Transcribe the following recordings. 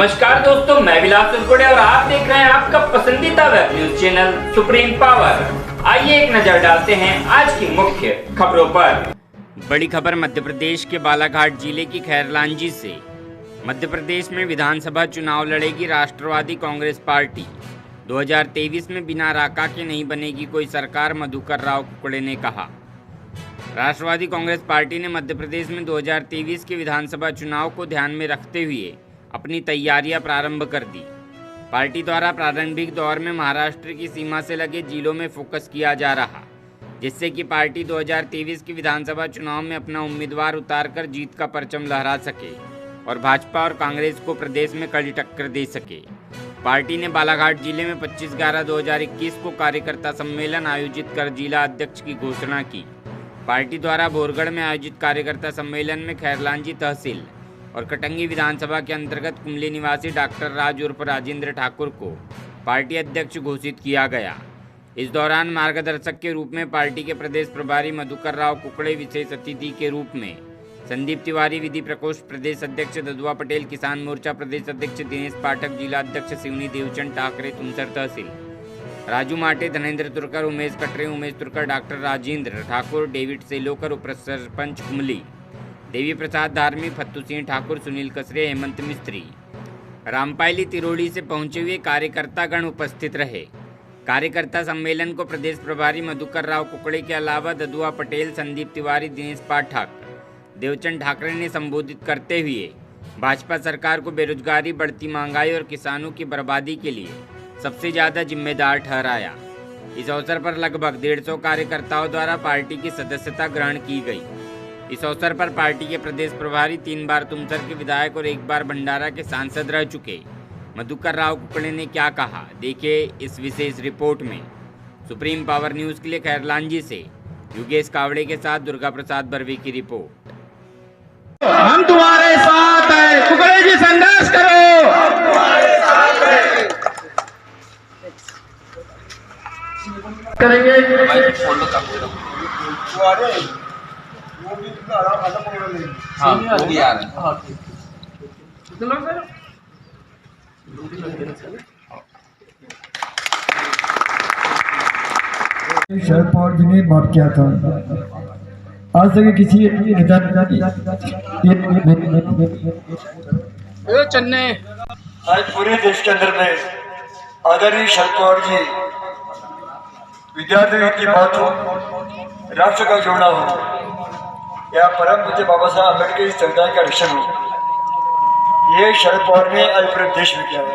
नमस्कार दोस्तों, मैं विलास सुरकोड़े और आप देख रहे हैं आपका पसंदीदा web news channel supreme power. आइए एक नजर डालते हैं आज की मुख्य खबरों पर। बड़ी खबर मध्य प्रदेश के बालाघाट जिले की खैरलांजी से। मध्य प्रदेश में विधानसभा चुनाव लड़ेगी राष्ट्रवादी कांग्रेस पार्टी। 2023 में बिना राका के नहीं बनेगी कोई सरकार, मधुकर राव कुकड़े ने कहा। राष्ट्रवादी कांग्रेस पार्टी ने मध्य प्रदेश में 2023 के विधानसभा चुनाव को ध्यान में रखते हुए अपनी तैयारियां प्रारंभ कर दी। पार्टी द्वारा प्रारंभिक दौर में महाराष्ट्र की सीमा से लगे जिलों में फोकस किया जा रहा, जिससे कि पार्टी 2023 के विधानसभा चुनाव में अपना उम्मीदवार उतारकर जीत का परचम लहरा सके और भाजपा और कांग्रेस को प्रदेश में कड़ी टक्कर दे सके। पार्टी ने बालाघाट जिले में 25/11/2021 को कार्यकर्ता सम्मेलन आयोजित कर जिला अध्यक्ष की घोषणा की। पार्टी द्वारा बोरगढ़ में आयोजित कार्यकर्ता सम्मेलन में खैरलांजी तहसील और कटंगी विधानसभा के अंतर्गत कुमली निवासी डॉक्टर राज उर्फ राजेंद्र ठाकुर को पार्टी अध्यक्ष घोषित किया गया। इस दौरान मार्गदर्शक के रूप में पार्टी के प्रदेश प्रभारी मधुकर राव कुकड़े, विशेष अतिथि के रूप में संदीप तिवारी, विधि प्रकोष्ठ प्रदेश अध्यक्ष ददुआ पटेल, किसान मोर्चा प्रदेश अध्यक्ष दिनेश पाठक, जिला अध्यक्ष शिवनी देवचंद ठाकरे तुमसर तहसील, राजू माटे, धनेन्द्र तुरकर, उमेश कटरे, उमेश तुरकर, डॉक्टर राजेंद्र ठाकुर, डेविड सेलोकर, उप सरपंच कुमली, देवी प्रसाद धार्मिक, फत्तू सिंह ठाकुर, सुनील कसरे, हेमंत मिस्त्री, रामपायली तिरोड़ी से पहुंचे हुए कार्यकर्तागण उपस्थित रहे। कार्यकर्ता सम्मेलन को प्रदेश प्रभारी मधुकर राव कुकड़े के अलावा ददुआ पटेल, संदीप तिवारी, दिनेश पाठक, देवचंद ठाकरे ने संबोधित करते हुए भाजपा सरकार को बेरोजगारी, बढ़ती महंगाई और किसानों की बर्बादी के लिए सबसे ज़्यादा जिम्मेदार ठहराया। इस अवसर पर लगभग 150 कार्यकर्ताओं द्वारा पार्टी की सदस्यता ग्रहण की गई। इस अवसर पर पार्टी के प्रदेश प्रभारी, 3 बार तुमसर के विधायक और 1 बार भंडारा के सांसद रह चुके मधुकर राव कुकड़े ने क्या कहा, देखिए इस विशेष रिपोर्ट में। सुप्रीम पावर न्यूज़ के लिए खैरलांजी से योगेश कावड़े के साथ दुर्गा प्रसाद बर्वे की रिपोर्ट। हम तुम्हारे साथ हैं, कुकड़े जी संघर्ष करो। करेंगे हाँ, वो भी आ रहे हैं। शरद पवार जी ने बात किया था, आज तक किसी नेता चन्ने आज पूरे देश के अंदर में आदरणीय शरद पवार जी, विद्यार्थियों की बात हो, राष्ट्र का जोड़ना हो या परम पूज्य बाबा साहब अम्बेडकर की संविधान का रक्षण हो, ये शरद पवार ने आज पूरे देश में किया है।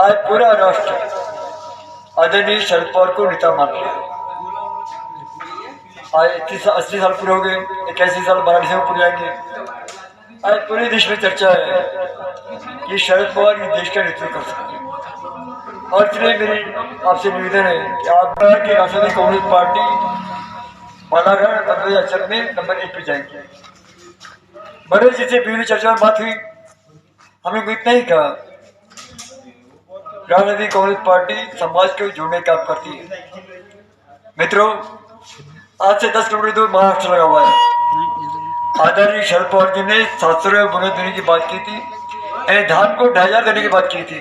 आज पूरा राष्ट्र आदरणीय शरद पवार को नेता मान लिया। आज 80 साल पूरे हो गए, 81 साल बनारस में पूरे जाएंगे। आज पूरे देश में चर्चा है कि शरद पवार इस देश का नेतृत्व कर सकते हैं। और इसलिए मेरी आपसे निवेदन है कि आप की राष्ट्रवादी कांग्रेस पार्टी बालाघाट अचल में नंबर 1 पे जाएंगे। बड़े जी से विभिन्न चर्चा में बात हुई, हमने को इतना ही कहा, राष्ट्रवादी कांग्रेस पार्टी समाज को जोड़ने का काम करती है। मित्रों, आज से 10 किलोमीटर दूर महाराष्ट्र लगा हुआ है। आदरणीय शरद पवार जी ने 700 रुपये बोनस देने की बात की थी, धान को 2500 देने की बात की थी,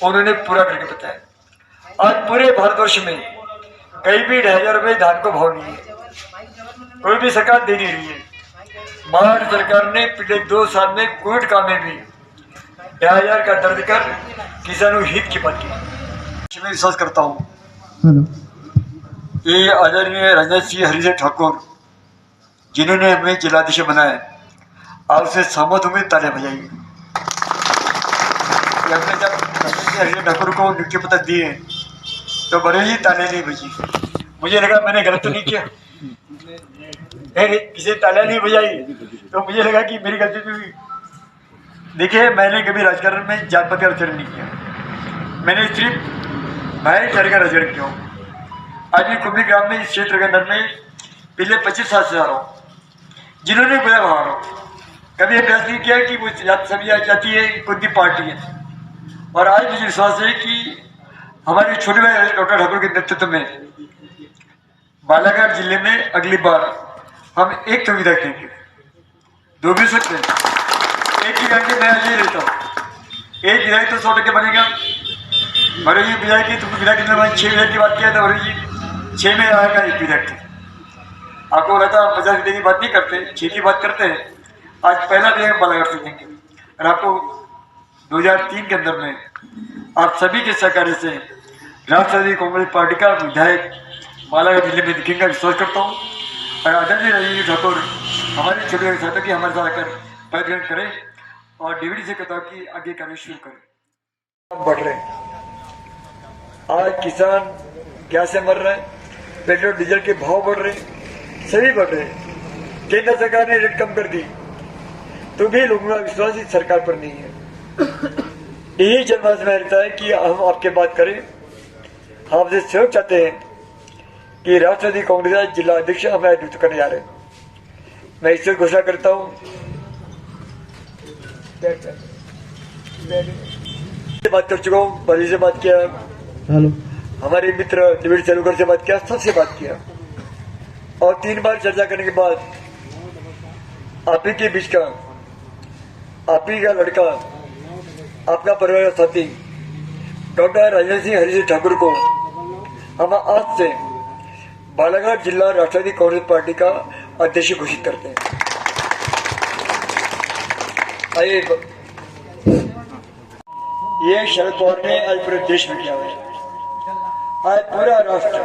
उन्होंने पूरा करके बताया। आज पूरे भारतवर्ष में कहीं भी 2500 रुपये धान को भाव नहीं है, कोई भी सरकार दे नहीं रही है। महाराष्ट्र सरकार ने पिछले 2 साल में कोविड काल में भी 2500 का दर्ज कर किसानों हित की बात की। मैं विश्वास करता हूँ ये आदरणीय राजनाथ सिंह हरिजन ठाकुर, जिन्होंने हमें जिलाधीश बनाया, आप उससे सहमत हुए, तालियां बजाइए। हमने जब हरिजन ठाकुर को नियुक्ति पत्र दिए तो बड़े ही तालियां नहीं बजी। मुझे लगा मैंने गलत तो नहीं किया, किसी तालियां नहीं बजाई तो मुझे लगा कि मेरी गलती भी हुई। देखिए, मैंने कभी राजकारण में जात पात का राजकारण नहीं किया, मैंने सिर्फ भाईचारे का राजकारण किया हूँ। आज भी कुमली ग्राम में, इस क्षेत्र के अंदर में पिछले 25 साल से आ रहा हूँ, जिन्होंने बुरा बना रहा हूँ। कभी अभ्यास नहीं किया कि वो सभी जाती है, कौन सी पार्टी है। और आज मुझे विश्वास है कि हमारे छोटे भाई डॉक्टर ठाकुर के नेतृत्व में बालाघाट जिले में अगली बार हम एक संविधायक देंगे, 2 भी सकते हैं। एक ही गारंटी मैं ये लेता हूँ, एक विधायक तो 100% बनेगा। भरोई जी विधायक की तुमने विधायक कितने 6 विधायक की बात किया था, भरोई जी 6 में आएगा एक विधायक। आपको लगता है 50 विधायक की बात नहीं करते, 6 की बात करते हैं। आज पहला विधायक बालाघाट से देंगे और आपको 2003 के अंदर में आप सभी के सहकार्य से राष्ट्रवादी कांग्रेस पार्टी का विधायक बालाघाट जिले में दिखेगा, विश्वास करता हूँ। और आदरणीय राजेंद्र ठाकुर हमारे छोटे साथी की हमारे साथ आकर पद करें और डीवीडी से कहता कि आगे कार्य शुरू करें। बढ़ रहे आज किसान गैस से मर रहे हैं, पेट्रोल डीजल के भाव बढ़ रहे, सभी बढ़ रहे। केंद्र सरकार ने रेट कम कर दी तो भी लोगों का विश्वास इस सरकार पर नहीं है। यही जनमानस में रहता है कि हम आपके बात करें। हम आपसे सहयोग चाहते हैं कि राष्ट्रवादी कांग्रेस जिला अध्यक्ष हमें नियुक्त करने जा रहे हैं। मैं इससे घोषणा करता हूँ। बात कर चुका हूँ, बड़ी से बात किया, हमारे मित्र दिवेश तेलुगर से बात किया, सबसे बात किया और 3 बार चर्चा करने के बाद आप ही के बीच का, आप ही का लड़का, आपका परिवार साथी डॉक्टर राजेंद्र सिंह हरि ठाकुर को हम आज से बालाघाट जिला राष्ट्रवादी कांग्रेस पार्टी का अध्यक्ष घोषित करते हैं। आइए, ये शरद पवार ने आज पूरे देश में किया है। आज पूरा राष्ट्र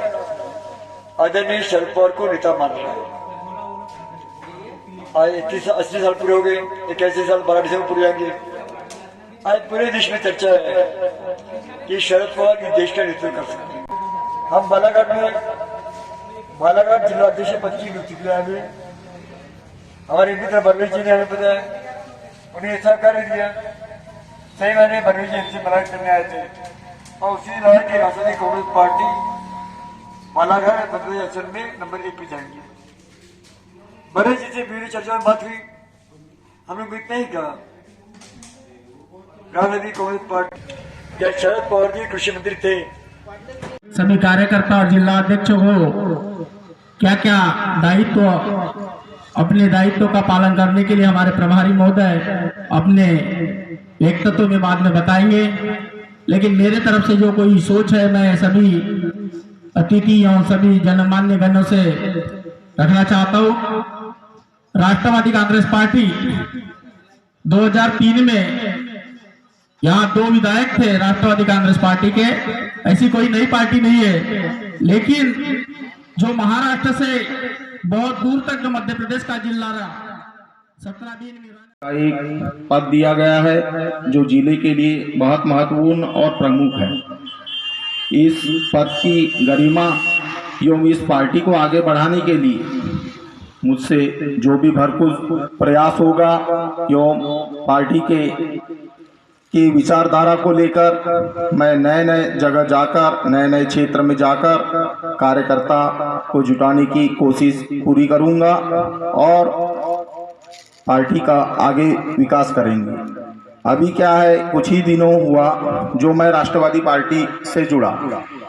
आदरणीय शरद पवार को नेता मान रहा है। आज 80 साल पूरे हो गए, 81 साल 12 दिसंबर पूरे जाएंगे। आज पूरे देश में चर्चा है कि शरद पवार की देश का नेतृत्व कर सकते हैं। हम बालाघाट जिला अध्यक्ष पद की नियुक्ति के लिए आए। हमारे मित्र बरवेश जी ने हमें बताया, उन्हें ऐसा कार्य दिया। सही मैंने बरवेश जी हमसे मुलाकात करने आए थे और उसी दिन लगा कि राष्ट्रवादी कांग्रेस पार्टी बालाघाट मध्य प्रदेश असल में नंबर 1 पे जाएंगे। बरवेश जी से वीडियो चर्चा में बात हुई, हम लोग इतना ही कहा, राष्ट्रवादी कांग्रेस पार्टी क्या शरद पवार जी कृषि मंत्री थे, सभी कार्यकर्ता और जिला अध्यक्षों को क्या क्या दायित्व, अपने दायित्व का पालन करने के लिए हमारे प्रभारी महोदय अपने व्यक्तित्व में बाद में बताएंगे। लेकिन मेरे तरफ से जो कोई सोच है, मैं सभी अतिथि और सभी जनमान्य गणों से रखना चाहता हूँ। राष्ट्रवादी कांग्रेस पार्टी 2003 में यहाँ 2 विधायक थे राष्ट्रवादी कांग्रेस पार्टी के, ऐसी कोई नई पार्टी नहीं है। लेकिन जो महाराष्ट्र से बहुत दूर तक जो मध्य प्रदेश का जिला रहा 17 एक पद दिया गया है जो जिले के लिए बहुत महत्वपूर्ण और प्रमुख है। इस पद की गरिमा एवं इस पार्टी को आगे बढ़ाने के लिए मुझसे जो भी भरपूर प्रयास होगा एवं पार्टी की विचारधारा को लेकर मैं नए नए जगह जाकर, नए नए क्षेत्र में जाकर कार्यकर्ता को जुटाने की कोशिश पूरी करूंगा और पार्टी का आगे विकास करेंगे। अभी क्या है, कुछ ही दिनों हुआ जो मैं राष्ट्रवादी पार्टी से जुड़ा,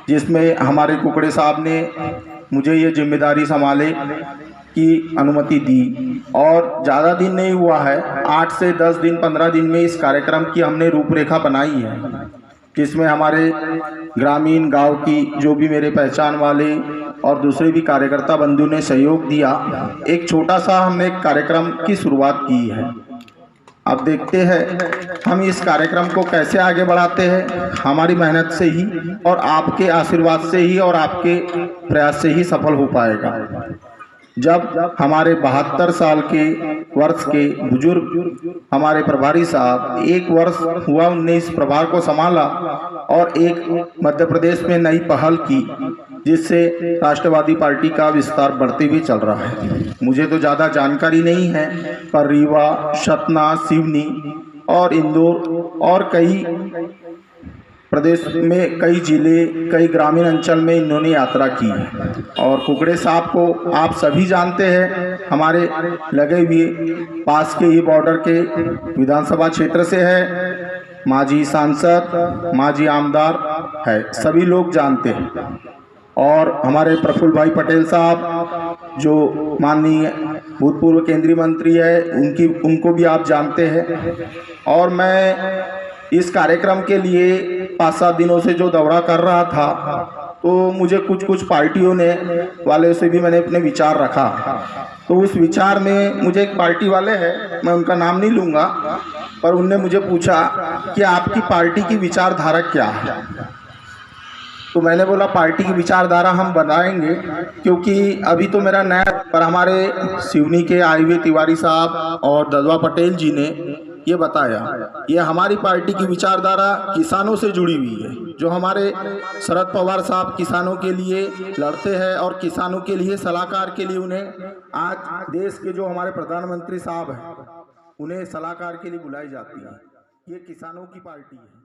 जिसमें हमारे कुकड़े साहब ने मुझे ये जिम्मेदारी संभाले की अनुमति दी और ज़्यादा दिन नहीं हुआ है, 8 से 10 दिन 15 दिन में इस कार्यक्रम की हमने रूपरेखा बनाई है, जिसमें हमारे ग्रामीण गांव की जो भी मेरे पहचान वाले और दूसरे भी कार्यकर्ता बंधु ने सहयोग दिया। एक छोटा सा हमने कार्यक्रम की शुरुआत की है। अब देखते हैं हम इस कार्यक्रम को कैसे आगे बढ़ाते हैं। हमारी मेहनत से ही और आपके आशीर्वाद से ही और आपके प्रयास से ही सफल हो पाएगा। जब हमारे 72 साल के वर्ष के बुजुर्ग हमारे प्रभारी साहब 1 वर्ष हुआ उनने इस प्रभार को संभाला और एक मध्य प्रदेश में नई पहल की, जिससे राष्ट्रवादी पार्टी का विस्तार बढ़ते हुए चल रहा है। मुझे तो ज़्यादा जानकारी नहीं है, पर रीवा, सतना, सिवनी और इंदौर और कई प्रदेश में कई जिले, कई ग्रामीण अंचल में इन्होंने यात्रा की है। और कुकड़े साहब को आप सभी जानते हैं, हमारे लगे हुए पास के ही बॉर्डर के विधानसभा क्षेत्र से है, माजी सांसद, माजी आमदार है, सभी लोग जानते हैं। और हमारे प्रफुल्ल भाई पटेल साहब जो माननीय भूतपूर्व केंद्रीय मंत्री है, उनको भी आप जानते हैं। और मैं इस कार्यक्रम के लिए 5-7 दिनों से जो दौरा कर रहा था, तो मुझे कुछ पार्टियों ने वाले से भी मैंने अपने विचार रखा। तो उस विचार में मुझे एक पार्टी वाले हैं, मैं उनका नाम नहीं लूँगा, पर उनने मुझे पूछा कि आपकी पार्टी की विचारधारा क्या है। तो मैंने बोला पार्टी की विचारधारा हम बनाएंगे, क्योंकि अभी तो मेरा नया, पर हमारे सिवनी के आए हुए तिवारी साहब और ददवा पटेल जी ने ये बताया, ये हमारी पार्टी की विचारधारा किसानों से जुड़ी हुई है। जो हमारे शरद पवार साहब किसानों के लिए लड़ते हैं और किसानों के लिए सलाहकार के लिए उन्हें आज देश के जो हमारे प्रधानमंत्री साहब हैं, उन्हें सलाहकार के लिए बुलाई जाती है। ये किसानों की पार्टी है।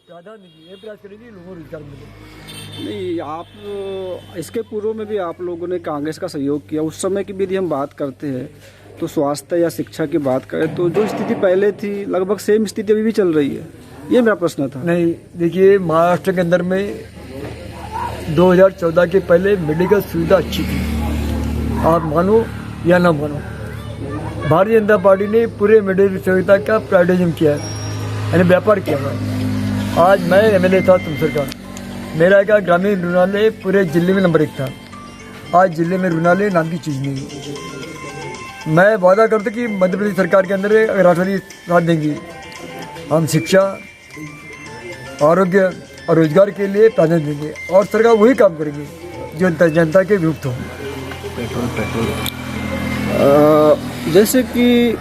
ये प्रयास करेंगे लोगों को रोजगार मिले। नहीं, आप इसके पूर्व में भी आप लोगों ने कांग्रेस का सहयोग किया। उस समय की भी यदि हम बात करते हैं तो स्वास्थ्य या शिक्षा की बात करें तो जो स्थिति पहले थी लगभग सेम स्थिति अभी भी चल रही है। ये मेरा प्रश्न था। नहीं, देखिए, महाराष्ट्र के अंदर में 2014 के पहले मेडिकल सुविधा अच्छी थी, आप मानो या ना मानो। भारतीय जनता पार्टी ने पूरे मेडिकल सुविधा का प्राइवेटाइजेशन किया है, यानी व्यापार किया है। आज मैं एमएलए था तुमसर का, मेरा का ग्रामीण रुग्णालय पूरे जिले में नंबर 1 था। आज जिले में रुग्णालय नाम की चीज़ नहीं है। मैं वादा करता कि मध्य प्रदेश सरकार के अंदर अगर राष्ट्रपति साथ देंगी, हम शिक्षा, आरोग्य और रोजगार के लिए प्राधान्य देंगे और सरकार वही काम करेगी जो जनता के विरुद्ध हो। जैसे कि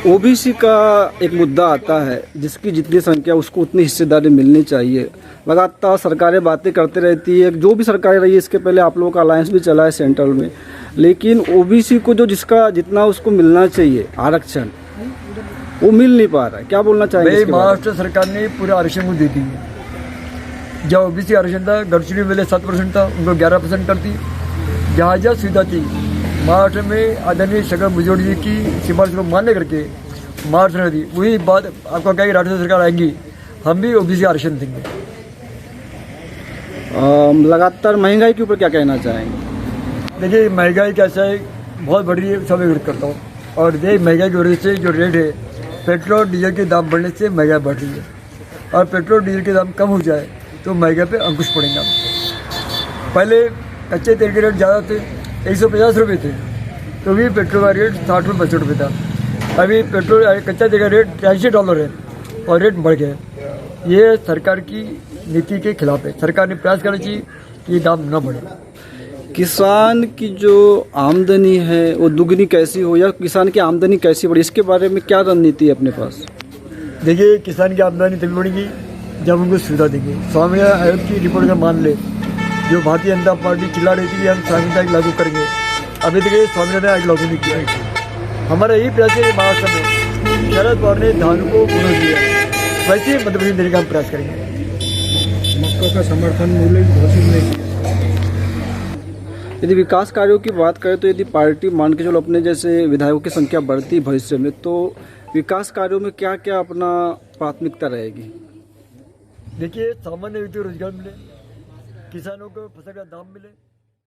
ओबीसी का एक मुद्दा आता है, जिसकी जितनी संख्या उसको उतनी हिस्सेदारी मिलनी चाहिए। लगातार सरकारें बातें करते रहती है, जो भी सरकारें रही है, इसके पहले आप लोगों का अलायंस भी चला है सेंट्रल में, लेकिन ओबीसी को जो जिसका जितना उसको मिलना चाहिए आरक्षण, वो मिल नहीं पा रहा है। क्या बोलना चाहेंगे? महाराष्ट्र सरकार ने पूरा आरक्षण को दे दी है। जब ओबीसी आरक्षण था, गढ़चिड़ी में 7% था, उनको 11% करती। जहाँ जहाँ सुविधा थी महाराष्ट्र में आदरणीय शंकर मुजोड़ी जी की सिफारिश को मान्य करके महाराष्ट्र ने दी। वही बात आपको कहेगी राज्य सरकार आएंगी, हम भी ओबीसी आरक्षण देंगे। लगातार महंगाई के ऊपर क्या कहना चाहेंगे? देखिए, महंगाई कैसा है, बहुत बढ़ रही है, सब विरोध करता हूँ। और ये महंगाई की वजह से जो रेट है, पेट्रोल डीजल के दाम बढ़ने से महंगाई बढ़ रही है। और पेट्रोल डीजल के दाम कम हो जाए तो महंगाई पे अंकुश पड़ेगा। पहले कच्चे तेल के रेट ज़्यादा थे, 150 रुपये थे, तो भी पेट्रोल का रेट 60 रुपये 65 रुपये था। अभी पेट्रोल कच्चा तेल का रेट $83 है और रेट बढ़ गया। ये सरकार की नीति के खिलाफ है। सरकार ने प्रयास करना चाहिए कि ये दाम न बढ़े। किसान की जो आमदनी है वो दुगनी कैसी हो, या किसान की आमदनी कैसी बढ़े, इसके बारे में क्या रणनीति है अपने पास? देखिए, किसान की आमदनी तभी बढ़ेगी जब उनको सुविधा देंगे। स्वामित्व आयोग की रिपोर्ट का मान ले, जो भारतीय जनता पार्टी चिल्ला रही थी कि हम स्वामित्व आयोग लागू करेंगे, अभी तक ये स्वामित्व आयोग लागू नहीं किया। हमारा यही प्रयास है महाराष्ट्र में, शरद पवार ने धान को बोनस दिया, वैसे ही मध्य प्रदेश देने का हम प्रयास करेंगे। मक्का का समर्थन मूल्य घोषित नहीं किया। यदि विकास कार्यों की बात करें तो यदि पार्टी मान के चलो अपने जैसे विधायकों की संख्या बढ़ती भविष्य में, तो विकास कार्यों में क्या क्या अपना प्राथमिकता रहेगी? देखिए, सामान्य व्यक्ति को रोजगार मिले, किसानों को फसल का दाम मिले,